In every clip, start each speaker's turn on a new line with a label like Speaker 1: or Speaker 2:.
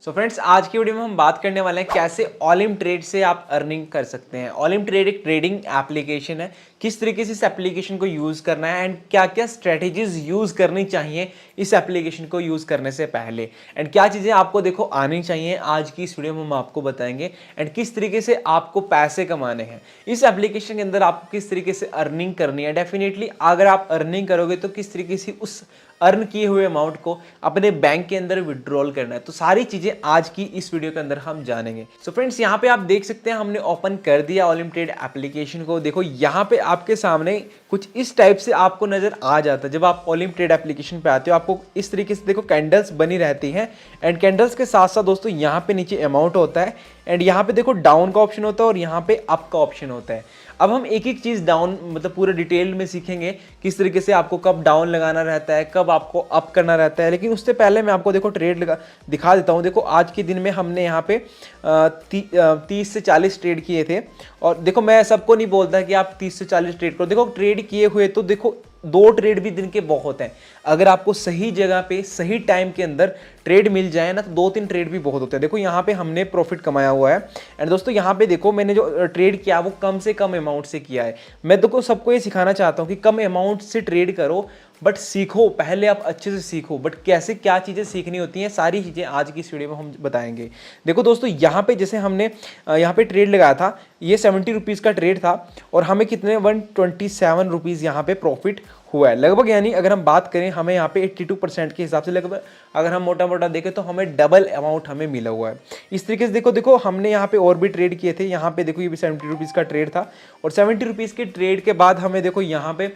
Speaker 1: So friends, आज की video में हम बात करने वाले हैं कैसे ऑलिम ट्रेड से आप अर्निंग कर सकते हैं। ऑलिम ट्रेड एक ट्रेडिंग एप्लीकेशन है। किस तरीके से इस एप्लीकेशन को यूज़ करना है एंड क्या क्या स्ट्रेटेजीज यूज़ करनी चाहिए इस एप्लीकेशन को यूज़ करने से पहले, एंड क्या चीज़ें आपको देखो आनी चाहिए, आज की इस वीडियो में हम आपको बताएंगे। एंड किस तरीके से आपको पैसे कमाने हैं इस एप्लीकेशन के अंदर, आपको किस तरीके से अर्निंग करनी है। डेफिनेटली अगर आप अर्निंग करोगे तो किस तरीके से उस अर्न किए हुए अमाउंट को अपने बैंक के अंदर विड्रॉल करना है, तो सारी चीजें आज की इस वीडियो के अंदर हम जानेंगे। सो फ्रेंड्स, यहाँ पे आप देख सकते हैं हमने ओपन कर दिया ऑलिम ट्रेड एप्लीकेशन को। देखो यहाँ पे आपके सामने कुछ इस टाइप से आपको नजर आ जाता है। जब आप ऑलिम ट्रेड एप्लीकेशन पे आते हो आपको इस तरीके से देखो कैंडल्स बनी रहती हैं, एंड कैंडल्स के साथ साथ दोस्तों यहाँ पे नीचे अमाउंट होता है, एंड यहाँ पे देखो डाउन का ऑप्शन होता है और यहाँ पे अप का ऑप्शन होता है। अब हम एक एक चीज डाउन मतलब पूरे डिटेल में सीखेंगे किस तरीके से आपको कब डाउन लगाना रहता है, कब आपको अप करना रहता है। लेकिन उससे पहले मैं आपको देखो ट्रेड दिखा देता हूँ। देखो आज के दिन में हमने यहाँ पे 30 से 40 ट्रेड किए थे, और देखो मैं सबको नहीं बोलता कि आप 30 से 40 ट्रेड करो। देखो ट्रेड किए हुए तो देखो 2 ट्रेड भी दिन के बहुत हैं। अगर आपको सही जगह पे सही टाइम के अंदर ट्रेड मिल जाए ना तो 2-3 ट्रेड भी बहुत होते हैं। देखो यहाँ पे हमने प्रॉफिट कमाया हुआ है, एंड दोस्तों यहाँ पे देखो मैंने जो ट्रेड किया वो कम से कम अमाउंट से किया है। मैं देखो सबको ये सिखाना चाहता हूँ कि कम अमाउंट से ट्रेड करो, बट सीखो, पहले आप अच्छे से सीखो। बट कैसे क्या चीज़ें सीखनी होती हैं, सारी चीज़ें आज की इस वीडियो में हम बताएंगे। देखो दोस्तों यहाँ पे जैसे हमने यहाँ पे ट्रेड लगाया था, ये 70 रुपीज़ का ट्रेड था और हमें कितने 127 रुपीज़ यहाँ पे प्रॉफिट हुआ है लगभग। यानी अगर हम बात करें हमें यहाँ पे 82% के हिसाब से लगभग अगर हम मोटा मोटा देखें तो हमें डबल अमाउंट हमें मिला हुआ है। इस तरीके से देखो हमने यहाँ पे और भी ट्रेड किए थे। यहाँ पे देखो ये भी 70 रुपीज़ का ट्रेड था, और 70 रुपीज़ के ट्रेड के बाद हमें देखो यहाँ पे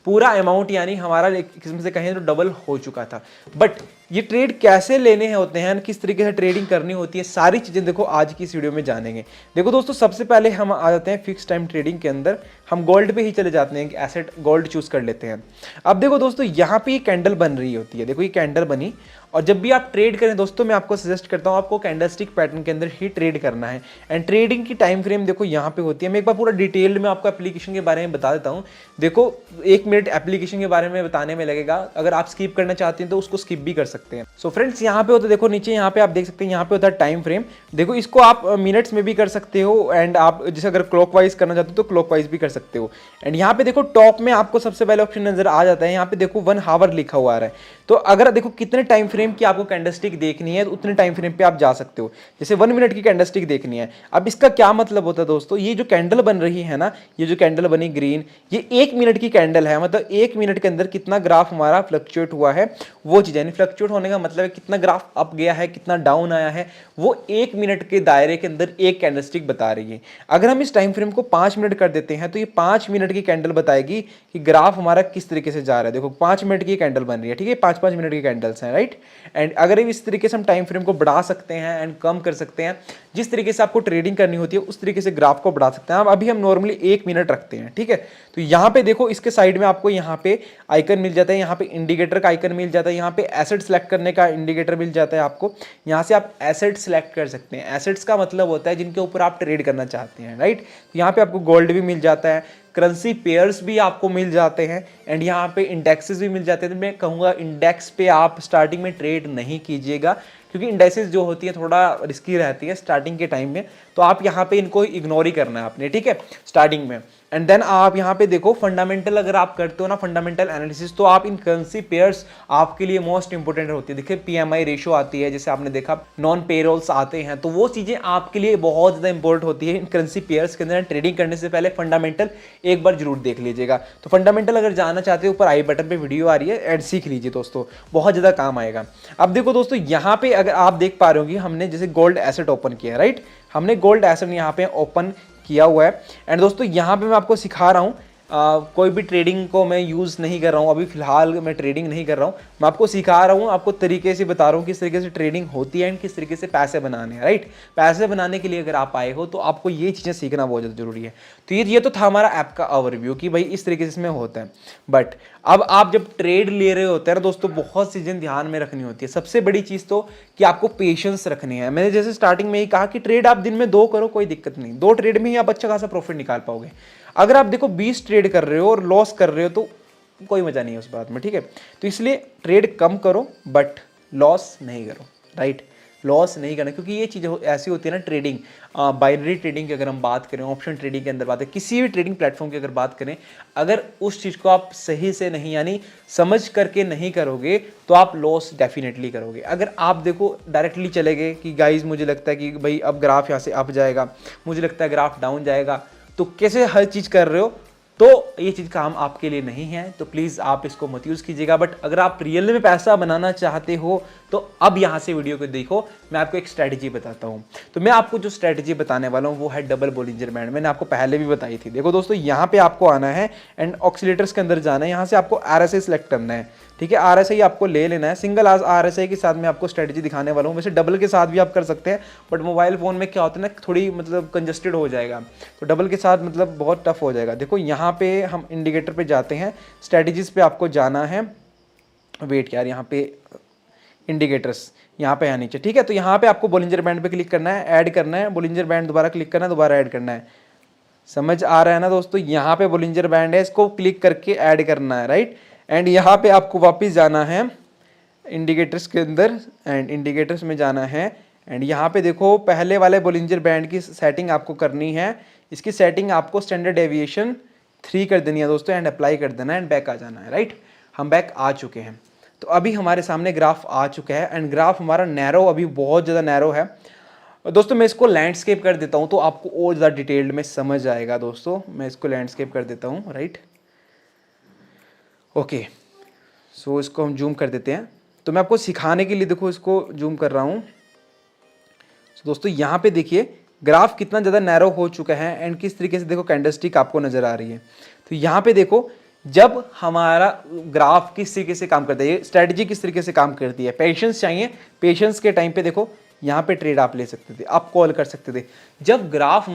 Speaker 1: पूरा अमाउंट यानी हमारा एक किस्म से कहें तो डबल हो चुका था। बट ये ट्रेड कैसे लेने होते हैं, किस तरीके से ट्रेडिंग करनी होती है, सारी चीज़ें देखो आज की इस वीडियो में जानेंगे। देखो दोस्तों सबसे पहले हम आ जाते हैं फिक्स टाइम ट्रेडिंग के अंदर। हम गोल्ड पे ही चले जाते हैं, एसेट गोल्ड चूज कर लेते हैं। अब देखो दोस्तों यहाँ पे ये कैंडल बन रही होती है। देखो ये कैंडल बनी, और जब भी आप ट्रेड करें दोस्तों मैं आपको सजेस्ट करता हूँ आपको कैंडलस्टिक पैटर्न के अंदर ही ट्रेड करना है। एंड ट्रेडिंग की टाइम फ्रेम देखो यहाँ पे होती है। मैं एक बार पूरा डिटेल में आपको एप्लीकेशन के बारे में बता देता हूँ। देखो 1 मिनट एप्लीकेशन के बारे में बताने में लगेगा, अगर आप स्किप करना चाहते हैं तो उसको स्किप भी कर सकते हैं। सो फ्रेंड्स यहाँ पे होता है, देखो नीचे यहाँ पे आप देख सकते हैं यहाँ पे होता है टाइम फ्रेम। देखो इसको आप मिनट्स में भी कर सकते हो, एंड आप जैसे अगर क्लॉकवाइज करना चाहते हो तो क्लॉकवाइज भी कर सकते हो। एंड यहाँ पे देखो टॉप में आपको सबसे पहले ऑप्शन नजर आ जाता है, यहाँ पे देखो 1 हावर लिखा हुआ आ रहा है। तो अगर देखो कितने टाइम फ्रेम की आपको कैंडलस्टिक देखनी है तो उतने टाइम फ्रेम पे आप जा सकते हो। जैसे 1 मिनट की कैंडलस्टिक देखनी है। अब इसका क्या मतलब होता है दोस्तों, ये जो कैंडल बन रही है ना, ये जो कैंडल बनी ग्रीन, ये 1 मिनट की कैंडल है। मतलब 1 मिनट के अंदर कितना ग्राफ हमारा फ्लक्चुएट हुआ है वो चीज़, यानी फ्लक्चुएट होने का मतलब है कितना ग्राफ अप गया है, कितना डाउन आया है, वो 1 मिनट के दायरे के अंदर एक कैंडलस्टिक बता रही है। अगर हम इस टाइम फ्रेम को 5 मिनट कर देते हैं तो ये 5 मिनट की कैंडल बताएगी कि ग्राफ हमारा किस तरीके से जा रहा है। देखो 5 मिनट की कैंडल बन रही है, ठीक है, 5-5 मिनट की कैंडल्स हैं, राइट। एंड अगर इस तरीके से हम टाइम फ्रेम को बढ़ा सकते हैं एंड कम कर सकते हैं, जिस तरीके से आपको ट्रेडिंग करनी होती है उस तरीके से ग्राफ को बढ़ा सकते हैं। अभी हम नॉर्मली 1 मिनट रखते हैं, ठीक है। तो यहाँ पे देखो इसके साइड में आपको यहाँ पे आइकन मिल जाता है, यहाँ पे इंडिकेटर का आइकन मिल जाता है, यहाँ पे एसेट सेलेक्ट करने का इंडिकेटर मिल जाता है आपको। यहाँ से आप एसेट सेलेक्ट कर सकते हैं। एसेट्स का मतलब होता है जिनके ऊपर आप ट्रेड करना चाहते हैं, राइट। तो यहाँ पे आपको गोल्ड भी मिल जाता है, करेंसी पेयर्स भी आपको मिल जाते हैं, एंड यहाँ पे इंडेक्सेस भी मिल जाते हैं। तो मैं कहूँगा इंडेक्स पे आप स्टार्टिंग में ट्रेड नहीं कीजिएगा, क्योंकि इंडेक्सेस जो होती है थोड़ा रिस्की रहती है स्टार्टिंग के टाइम में। तो आप यहाँ पे इनको इग्नोर ही करना है आपने, ठीक है, स्टार्टिंग में। एंड देन आप यहाँ पे देखो फंडामेंटल अगर आप करते हो ना, फंडामेंटल एनालिसिस, तो आप इन करेंसी पेयर्स आपके लिए मोस्ट इंपोर्टेंट होती है। देखिए पीएमआई रेशो आती है, जैसे आपने देखा नॉन पेरोल्स आते हैं, तो वो चीज़ें आपके लिए बहुत ज़्यादा इंपॉर्टेंट होती है इन करेंसी पेयर्स के अंदर। ट्रेडिंग करने से पहले फंडामेंटल एक बार जरूर देख लीजिएगा। तो फंडामेंटल अगर जानना चाहते हो ऊपर आई बटन पर वीडियो आ रही है, एंड सीख लीजिए दोस्तों, बहुत ज़्यादा काम आएगा। अब देखो दोस्तों यहाँ पे अगर आप देख पा रहे हो हमने जैसे गोल्ड एसेट ओपन किया है, राइट। हमने गोल्ड एसेट यहाँ पे ओपन किया हुआ है, एंड दोस्तों यहाँ पे मैं आपको सिखा रहा हूँ। कोई भी ट्रेडिंग को मैं यूज़ नहीं कर रहा हूँ, अभी फिलहाल मैं ट्रेडिंग नहीं कर रहा हूँ, मैं आपको सिखा रहा हूँ, आपको तरीके से बता रहा हूँ किस तरीके से ट्रेडिंग होती है एंड किस तरीके से पैसे बनाने हैं, राइट। पैसे बनाने के लिए अगर आप आए हो तो आपको ये चीज़ें सीखना बहुत ज़्यादा जरूरी है। तो ये तो था हमारा ऐप का ओवरव्यू कि भाई इस तरीके से इसमें होता है। बट अब आप जब ट्रेड ले रहे होते हैं ना दोस्तों, बहुत सी चीज़ें ध्यान में रखनी होती है। सबसे बड़ी चीज़ तो कि आपको पेशेंस रखनी है। मैंने जैसे स्टार्टिंग में ही कहा कि ट्रेड आप दिन में 2 करो, कोई दिक्कत नहीं, 2 ट्रेड में ही आप अच्छा खासा प्रॉफिट निकाल पाओगे। अगर आप देखो 20 ट्रेड कर रहे हो और लॉस कर रहे हो तो कोई मजा नहीं है उस बात में, ठीक है। तो इसलिए ट्रेड कम करो बट लॉस नहीं करो, राइट। लॉस नहीं करना, क्योंकि ये चीज़ ऐसी होती है ना ट्रेडिंग, बाइनरी ट्रेडिंग की अगर हम बात करें, ऑप्शन ट्रेडिंग के अंदर बात करें, किसी भी ट्रेडिंग प्लेटफॉर्म की अगर बात करें, अगर उस चीज़ को आप सही से नहीं यानी समझ करके नहीं करोगे तो आप लॉस डेफिनेटली करोगे। अगर आप देखो डायरेक्टली चले गए कि गाइज मुझे लगता है कि भाई अब ग्राफ यहाँ से अप जाएगा, मुझे लगता है ग्राफ डाउन जाएगा, तो कैसे हर चीज़ कर रहे हो, तो ये चीज़ काम आपके लिए नहीं है, तो प्लीज़ आप इसको मत यूज़ कीजिएगा। बट अगर आप रियल में पैसा बनाना चाहते हो तो अब यहाँ से वीडियो को देखो, मैं आपको एक स्ट्रैटेजी बताता हूँ। तो मैं आपको जो स्ट्रैटेजी बताने वाला हूँ वो है डबल बोलिंजर बैंड। मैंने आपको पहले भी बताई थी। देखो दोस्तों, यहाँ पे आपको आना है एंड ऑक्सीलेटर्स के अंदर जाना है, यहाँ से आपको RSI सेलेक्ट करना है, ठीक है। RSI आपको ले लेना है, सिंगल RSI के साथ मैं आपको स्ट्रैटेजी दिखाने वाला हूँ। वैसे डबल के साथ भी आप कर सकते हैं, बट मोबाइल फ़ोन में क्या होता है ना, थोड़ी मतलब कंजस्टेड हो जाएगा, तो डबल के साथ मतलब बहुत टफ हो जाएगा। देखो यहाँ पे हम इंडिकेटर पे जाते हैं, स्ट्रैटेजीज पे आपको जाना है, वेट यार, यहाँ पे इंडिकेटर्स यहाँ पे है नीचे, ठीक है। तो यहाँ पे आपको बोलिंजर बैंड पे क्लिक करना है, ऐड करना है, बोलिंजर बैंड दोबारा क्लिक करना है, दोबारा ऐड करना है। समझ आ रहा है ना दोस्तों, यहाँ पे बोलिंजर बैंड है, इसको क्लिक करके ऐड करना है, राइट। एंड यहाँ पे आपको वापस जाना है इंडिकेटर्स के अंदर, एंड इंडिकेटर्स में जाना है, एंड यहाँ पे देखो पहले वाले बोलिंजर बैंड की सेटिंग आपको करनी है। इसकी सेटिंग आपको स्टैंडर्ड डेविएशन 3 कर देनी है दोस्तों, एंड अप्लाई कर देना है, एंड बैक आ जाना है, राइट। हम बैक आ चुके हैं, तो अभी हमारे सामने ग्राफ आ चुका है, एंड ग्राफ हमारा नैरो, अभी बहुत ज़्यादा नैरो है दोस्तों। मैं इसको लैंडस्केप कर देता हूँ तो आपको और ज़्यादा डिटेल्ड में समझ आएगा दोस्तों। मैं इसको लैंडस्केप कर देता हूँ, राइट, ओके। सो इसको हम जूम कर देते हैं, तो मैं आपको सिखाने के लिए देखो इसको जूम कर रहा हूँ। दोस्तों यहाँ पे देखिए ग्राफ कितना ज़्यादा नैरो हो चुका है, एंड किस तरीके से देखो कैंडलस्टिक आपको नज़र आ रही है। तो यहाँ पे देखो जब हमारा ग्राफ किस तरीके से काम करता है, ये स्ट्रैटेजी किस तरीके से काम करती है, पेशेंस चाहिए। पेशेंस के टाइम पे देखो यहाँ पे ट्रेड आप ले सकते थे, आप कॉल कर सकते थे। जब ग्राफ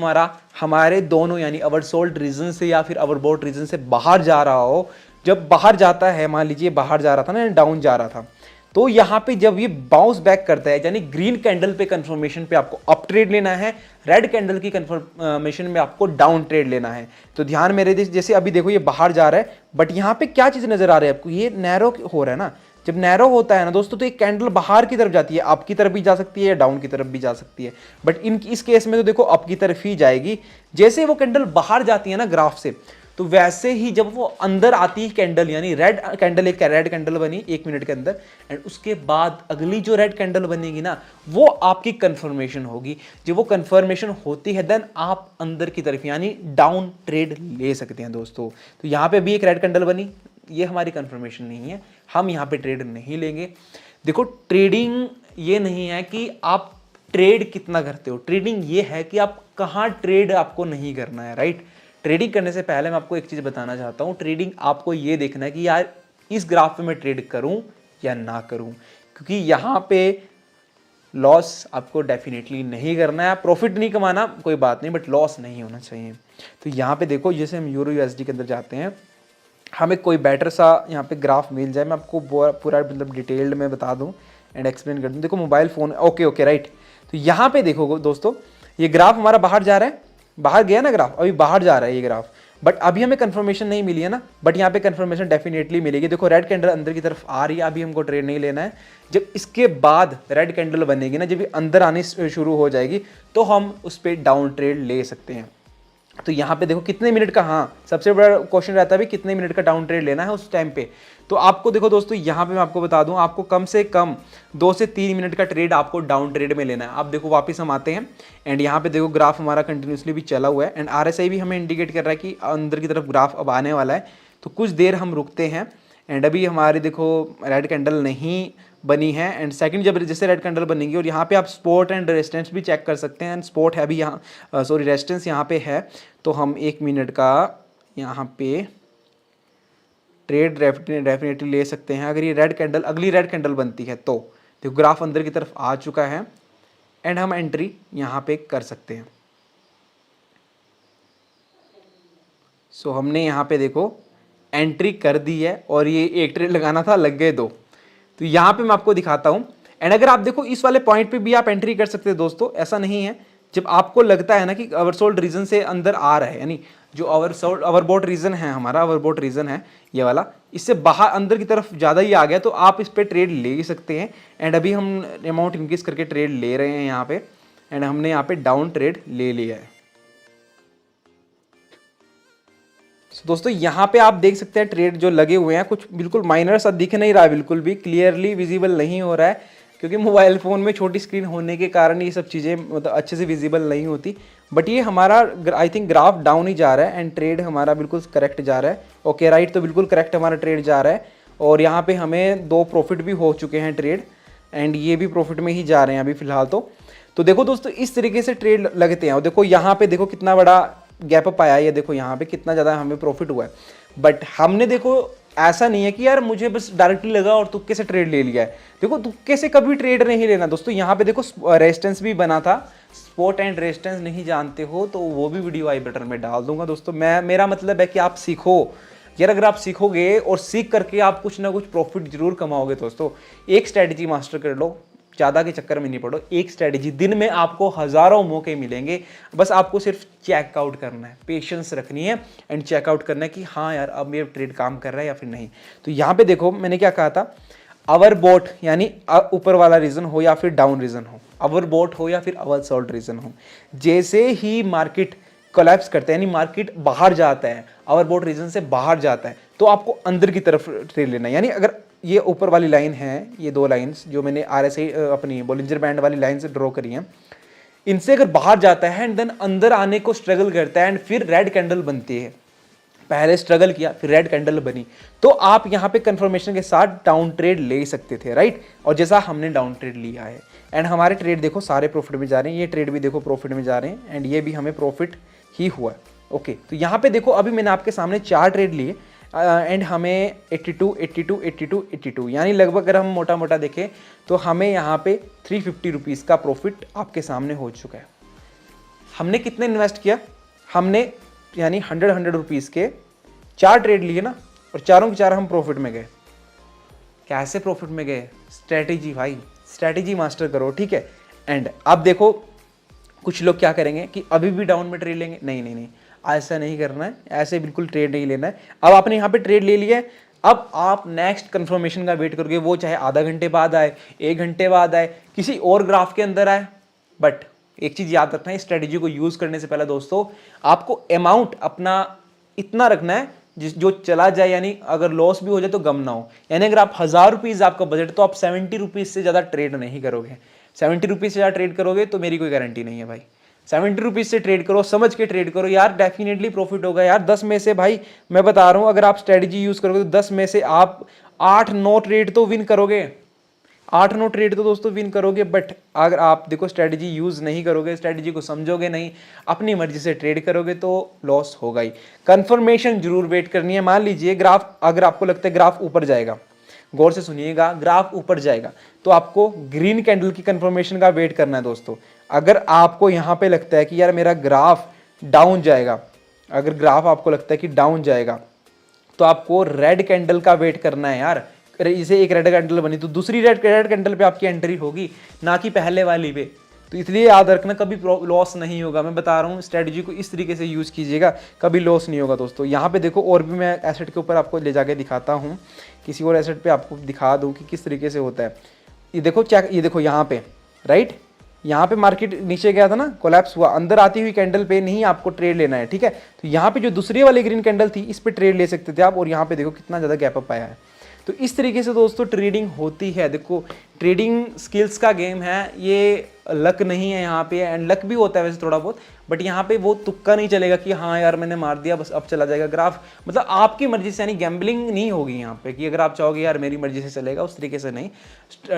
Speaker 1: हमारे दोनों यानी ओवरसोल्ड रीजन से या फिर ओवरबॉट रीजन से बाहर जा रहा हो, जब बाहर जाता है, मान लीजिए बाहर जा रहा था ना, डाउन जा रहा था, तो यहाँ पे जब ये बाउंस बैक करता है, यानी ग्रीन कैंडल पे कंफर्मेशन पे आपको अप ट्रेड लेना है, रेड कैंडल की कंफर्मेशन में आपको डाउन ट्रेड लेना है। तो ध्यान मेरे जैसे अभी देखो ये बाहर जा रहा है, बट यहाँ पे क्या चीज़ नजर आ रही है आपको, ये नैरो हो रहा है ना। जब नैरो होता है ना दोस्तों, तो एक कैंडल बाहर की तरफ जाती है, अप की तरफ भी जा सकती है या डाउन की तरफ भी जा सकती है, बट इस केस में तो देखो अप की तरफ ही जाएगी। जैसे वो कैंडल बाहर जाती है ना ग्राफ से, तो वैसे ही जब वो अंदर आती है कैंडल, यानी रेड कैंडल, एक रेड कैंडल बनी 1 मिनट के अंदर, एंड उसके बाद अगली जो रेड कैंडल बनेगी ना, वो आपकी कंफर्मेशन होगी। जब वो कंफर्मेशन होती है, देन आप अंदर की तरफ यानी डाउन ट्रेड ले सकते हैं दोस्तों। तो यहाँ पे भी एक रेड कैंडल बनी, ये हमारी कंफर्मेशन नहीं है, हम यहाँ पे ट्रेड नहीं लेंगे। देखो ट्रेडिंग ये नहीं है कि आप ट्रेड कितना करते हो, ट्रेडिंग ये है कि आप कहाँ ट्रेड आपको नहीं करना है, राइट। ट्रेडिंग करने से पहले मैं आपको एक चीज़ बताना चाहता हूँ, ट्रेडिंग आपको ये देखना है कि यार इस ग्राफ पे मैं ट्रेड करूँ या ना करूँ, क्योंकि यहाँ पे लॉस आपको डेफिनेटली नहीं करना है। प्रॉफिट नहीं कमाना कोई बात नहीं, बट लॉस नहीं होना चाहिए। तो यहाँ पे देखो जैसे हम यूरो USD के अंदर जाते हैं, हमें कोई बेटर सा यहाँ पे ग्राफ मिल जाए, मैं आपको पूरा मतलब डिटेल्ड में बता दूँ एंड एक्सप्लेन कर दूँ। देखो mobile phone, okay okay right. तो यहाँ पे देखो दोस्तों, ये ग्राफ हमारा बाहर जा रहा है, बाहर गया ना ग्राफ, अभी बाहर जा रहा है ये ग्राफ, बट अभी हमें कंफर्मेशन नहीं मिली है ना, बट यहाँ पे कंफर्मेशन डेफिनेटली मिलेगी। देखो रेड कैंडल अंदर की तरफ आ रही है, अभी हमको ट्रेड नहीं लेना है। जब इसके बाद रेड कैंडल बनेगी ना, जब ये अंदर आनी शुरू हो जाएगी, तो हम उस पर डाउन ट्रेड ले सकते हैं। तो यहाँ पे देखो कितने मिनट का, हाँ सबसे बड़ा क्वेश्चन रहता है भी कितने मिनट का डाउन ट्रेड लेना है उस टाइम पे। तो आपको देखो दोस्तों, यहाँ पे मैं आपको बता दूं, आपको कम से कम 2 से 3 मिनट का ट्रेड आपको डाउन ट्रेड में लेना है। आप देखो वापस हम आते हैं, एंड यहाँ पे देखो ग्राफ हमारा कंटिन्यूसली भी चला हुआ है, एंड RSI भी हमें इंडिकेट कर रहा है कि अंदर की तरफ ग्राफ अब आने वाला है। तो कुछ देर हम रुकते हैं, एंड अभी हमारी देखो रेड कैंडल नहीं बनी है, एंड सेकंड जब जैसे रेड कैंडल बनेगी, और यहाँ पे आप सपोर्ट एंड रेजिस्टेंस भी चेक कर सकते हैं। एंड सपोर्ट है अभी यहाँ, सॉरी रेजिस्टेंस यहाँ पे है, तो हम 1 मिनट का यहाँ पे ट्रेड डेफिनेटली ले सकते हैं अगर ये रेड कैंडल, अगली रेड कैंडल बनती है तो। देखो ग्राफ अंदर की तरफ आ चुका है, एंड हम एंट्री यहाँ पे कर सकते हैं। सो हमने यहाँ पे देखो एंट्री कर दी है, और ये 1 ट्रेड लगाना था, लग गए 2। तो यहाँ पे मैं आपको दिखाता हूँ, एंड अगर आप देखो इस वाले पॉइंट पे भी आप एंट्री कर सकते हैं दोस्तों, ऐसा नहीं है। जब आपको लगता है ना कि ओवरसोल्ड रीजन से अंदर आ रहा है, यानी जो ओवरबॉट रीजन है हमारा, ओवरबॉट रीजन है ये वाला, इससे बाहर अंदर की तरफ ज़्यादा ही आ गया तो आप इस पर ट्रेड ले ही सकते हैं। एंड अभी हम अमाउंट इंक्रीज करके ट्रेड ले रहे हैं यहाँ पे, एंड हमने यहाँ पे डाउन ट्रेड ले लिया है। दोस्तों यहाँ पे आप देख सकते हैं ट्रेड जो लगे हुए हैं कुछ बिल्कुल माइनर सा दिख नहीं रहा है, बिल्कुल भी क्लियरली विजिबल नहीं हो रहा है, क्योंकि मोबाइल फ़ोन में छोटी स्क्रीन होने के कारण ये सब चीज़ें मतलब अच्छे से विजिबल नहीं होती। बट ये हमारा आई थिंक ग्राफ डाउन ही जा रहा है एंड ट्रेड हमारा बिल्कुल करेक्ट जा रहा है। ओके राइट, तो बिल्कुल करेक्ट हमारा ट्रेड जा रहा है और यहाँ पे हमें 2 प्रॉफिट भी हो चुके हैं ट्रेड, एंड ये भी प्रॉफिट में ही जा रहे हैं अभी फिलहाल। तो देखो दोस्तों इस तरीके से ट्रेड लगते हैं। और देखो यहाँ पे देखो कितना बड़ा गैप अप आया है, ये देखो यहाँ पे कितना ज़्यादा हमें प्रॉफिट हुआ है। बट हमने देखो ऐसा नहीं है कि यार मुझे बस डायरेक्टली लगा और तुक्के से ट्रेड ले लिया है। देखो तुक्के से कभी ट्रेड नहीं लेना दोस्तों। यहाँ पे देखो रेजिस्टेंस भी बना था, स्पॉट एंड रेजिस्टेंस नहीं जानते हो तो वो भी वीडियो आई बटन में डाल दूंगा दोस्तों। मेरा मतलब है कि आप सीखो यार, अगर आप सीखोगे और सीख करके आप कुछ ना कुछ प्रॉफिट जरूर कमाओगे दोस्तों। एक स्ट्रैटेजी मास्टर कर लो, ज़्यादा के चक्कर में नहीं पड़ो। एक स्ट्रैटेजी, दिन में आपको हज़ारों मौके मिलेंगे, बस आपको सिर्फ चेकआउट करना है, पेशेंस रखनी है एंड चेकआउट करना है कि हाँ यार अब ये ट्रेड काम कर रहा है या फिर नहीं। तो यहाँ पे देखो मैंने क्या कहा था, अवर बोट यानी ऊपर वाला रीजन हो या फिर डाउन रीजन हो, अवर बोट हो या फिर अवर सोल्ड रीजन हो, जैसे ही मार्केट कोलैप्स करता है यानी मार्केट बाहर जाता है, अवर बोट रीजन से बाहर जाता है, तो आपको अंदर की तरफ ट्रेड लेना है। यानी अगर ये ऊपर वाली लाइन है, ये 2 लाइंस जो मैंने RSI अपनी बोलिंजर बैंड वाली लाइन से ड्रॉ करी हैं, इनसे अगर बाहर जाता है एंड देन अंदर आने को स्ट्रगल करता है एंड फिर रेड कैंडल बनती है, पहले स्ट्रगल किया फिर रेड कैंडल बनी, तो आप यहाँ पे कंफर्मेशन के साथ डाउन ट्रेड ले सकते थे, राइट। और जैसा हमने डाउन ट्रेड लिया है एंड हमारे ट्रेड देखो सारे प्रॉफिट में जा रहे हैं, ये ट्रेड भी देखो प्रॉफिट में जा रहे हैं एंड ये भी हमें प्रॉफिट ही हुआ। ओके, तो यहाँ पे देखो अभी मैंने आपके सामने 4 ट्रेड लिए एंड हमें 82, 82, 82, 82 यानी लगभग अगर हम मोटा मोटा देखें तो हमें यहाँ पे 350 रुपीज़ का प्रॉफिट आपके सामने हो चुका है। हमने कितने इन्वेस्ट किया, हमने यानी 100 रुपीज़ के 4 ट्रेड लिए ना, और चारों के चार हम प्रॉफिट में गए। कैसे प्रॉफिट में गए, स्ट्रैटेजी भाई, स्ट्रैटेजी मास्टर करो, ठीक है। एंड अब देखो कुछ लोग क्या करेंगे कि अभी भी डाउन में ट्रेड लेंगे, नहीं नहीं नहीं, ऐसा नहीं करना है, ऐसे बिल्कुल ट्रेड नहीं लेना है। अब आपने यहाँ पे ट्रेड ले लिया है, अब आप नेक्स्ट कंफर्मेशन का वेट करोगे, वो चाहे आधा घंटे बाद आए, 1 घंटे बाद आए, किसी और ग्राफ के अंदर आए। बट एक चीज़ याद रखना है, स्ट्रेटेजी को यूज़ करने से पहले दोस्तों आपको अमाउंट अपना इतना रखना है जो चला जाए, यानी अगर लॉस भी हो जाए तो गम ना हो। यानी अगर आप 1000 रुपीज़ आपका बजट, तो आप 70 रुपीज़ से ज़्यादा ट्रेड नहीं करोगे। 70 रुपीज़ से ज़्यादा ट्रेड करोगे तो मेरी कोई गारंटी नहीं है भाई। 70 रुपीज़ से ट्रेड करो, समझ के ट्रेड करो यार, डेफिनेटली प्रॉफिट होगा यार। 10 में से भाई मैं बता रहा हूँ, अगर आप स्ट्रेटजी यूज़ करोगे तो 10 में से आप 8-9 ट्रेड तो विन करोगे, 8-9 ट्रेड तो दोस्तों विन करोगे। बट अगर आप देखो स्ट्रेटजी यूज़ नहीं करोगे, स्ट्रेटजी को समझोगे नहीं, अपनी मर्जी से ट्रेड करोगे तो लॉस होगा ही। कंफर्मेशन जरूर वेट करनी है। मान लीजिए ग्राफ, अगर आपको लगता है ग्राफ ऊपर जाएगा, गौर से सुनिएगा, ग्राफ ऊपर जाएगा तो आपको ग्रीन कैंडल की कंफर्मेशन का वेट करना है दोस्तों। अगर आपको यहाँ पे लगता है कि यार मेरा ग्राफ डाउन जाएगा, अगर ग्राफ आपको लगता है कि डाउन जाएगा तो आपको रेड कैंडल का वेट करना है यार। जैसे एक रेड कैंडल बनी तो दूसरी रेड कैंडल पे आपकी एंट्री होगी, ना कि पहले वाली पे। तो इसलिए याद रखना कभी लॉस नहीं होगा। मैं बता रहा हूँ स्ट्रेटजी को इस तरीके से यूज़ कीजिएगा, कभी लॉस नहीं होगा दोस्तों। यहाँ पे देखो और भी मैं एसेट के ऊपर आपको ले जाके दिखाता हूँ, किसी और एसेट पे आपको दिखा दूँ कि किस तरीके से होता है। ये देखो चेक, ये देखो यहाँ पे, राइट, यहाँ पे मार्केट नीचे गया था ना, कोलैप्स हुआ, अंदर आती हुई कैंडल पे नहीं आपको ट्रेड लेना है, ठीक है। तो यहाँ पे जो दूसरी वाली ग्रीन कैंडल थी इस पे ट्रेड ले सकते थे आप, और यहाँ पे देखो कितना ज़्यादा गैप अप आया है। तो इस तरीके से दोस्तों ट्रेडिंग होती है। देखो ट्रेडिंग स्किल्स का गेम है, ये लक नहीं है यहाँ पे, एंड लक भी होता है वैसे थोड़ा बहुत, बट यहाँ पे वो तुक्का नहीं चलेगा कि हाँ यार मैंने मार दिया बस अब चला जाएगा ग्राफ, मतलब आपकी मर्जी से, यानी गैम्बलिंग नहीं होगी यहाँ पे कि अगर आप चाहोगे यार मेरी मर्जी से चलेगा, उस तरीके से नहीं।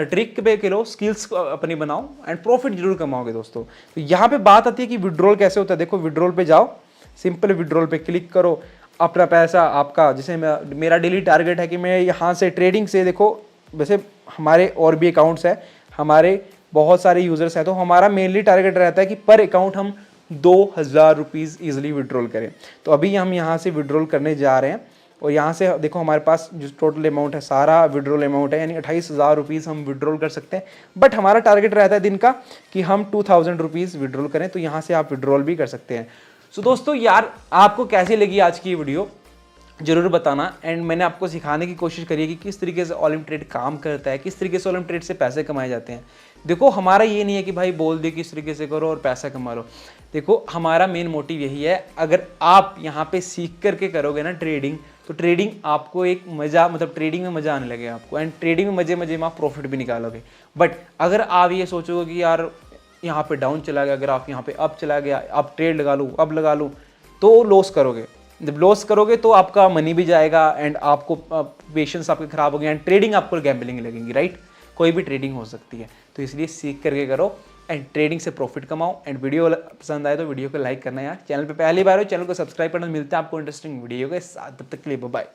Speaker 1: ट्रिक पे खेलो, स्किल्स अपनी बनाओ एंड प्रॉफिट जरूर कमाओगे दोस्तों। तो यहाँ पे बात आती है कि विड्रॉल कैसे होता है। देखो विड्रॉल पे जाओ, सिंपल विड्रॉल पे क्लिक करो, अपना पैसा आपका, जैसे मेरा डेली टारगेट है कि मैं यहाँ से ट्रेडिंग से, देखो वैसे हमारे और भी अकाउंट्स है, हमारे बहुत सारे यूज़र्स हैं, तो हमारा मेनली टारगेट रहता है कि पर अकाउंट हम 2000 रुपीज़ ईजिली विड्रॉल करें। तो अभी हम यहाँ से विड्रॉल करने जा रहे हैं, और यहाँ से देखो हमारे पास जो टोटल अमाउंट है, सारा विड्रॉल अमाउंट है, यानी 28,000 रुपीज़ हम विड्रॉल कर सकते हैं। बट हमारा टारगेट रहता है दिन का कि हम 2000 रुपीज़ विड्रॉल करें, तो यहाँ से आप विड्रॉल भी कर सकते हैं। सो दोस्तों यार आपको कैसी लगी आज की वीडियो, ज़रूर बताना। एंड मैंने आपको सिखाने की कोशिश करी है कि किस तरीके से ऑलिम ट्रेड काम करता है, किस तरीके से ऑलिम ट्रेड से पैसे कमाए जाते हैं। देखो हमारा ये नहीं है कि भाई बोल दे किस तरीके से करो और पैसा कमा लो। देखो हमारा मेन मोटिव यही है, अगर आप यहाँ पे सीख करके करोगे ना ट्रेडिंग, तो ट्रेडिंग आपको एक मज़ा, मतलब ट्रेडिंग में मज़ा आने लगेगा आपको, एंड ट्रेडिंग में मज़े मज़े में आप प्रॉफिट भी निकालोगे। बट अगर आप ये सोचोगे कि यार यहाँ पे डाउन चला गया, अगर आप यहाँ पे अप चला गया, आप ट्रेड लगा लूँ, अब लगा लूँ, तो लॉस करोगे। जब लॉस करोगे तो आपका मनी भी जाएगा एंड आपको पेशेंस आपके खराब हो गए एंड ट्रेडिंग आपको गैम्बलिंग लगेगी, राइट। कोई भी ट्रेडिंग हो सकती है, तो इसलिए सीख करके करो एंड ट्रेडिंग से प्रॉफिट कमाओ। एंड वीडियो पसंद आए तो वीडियो को लाइक करना यार, चैनल पे पहली बार हो चैनल को सब्सक्राइब करना। मिलता है आपको इंटरेस्टिंग वीडियो के साथ, तब तक के लिए बाय।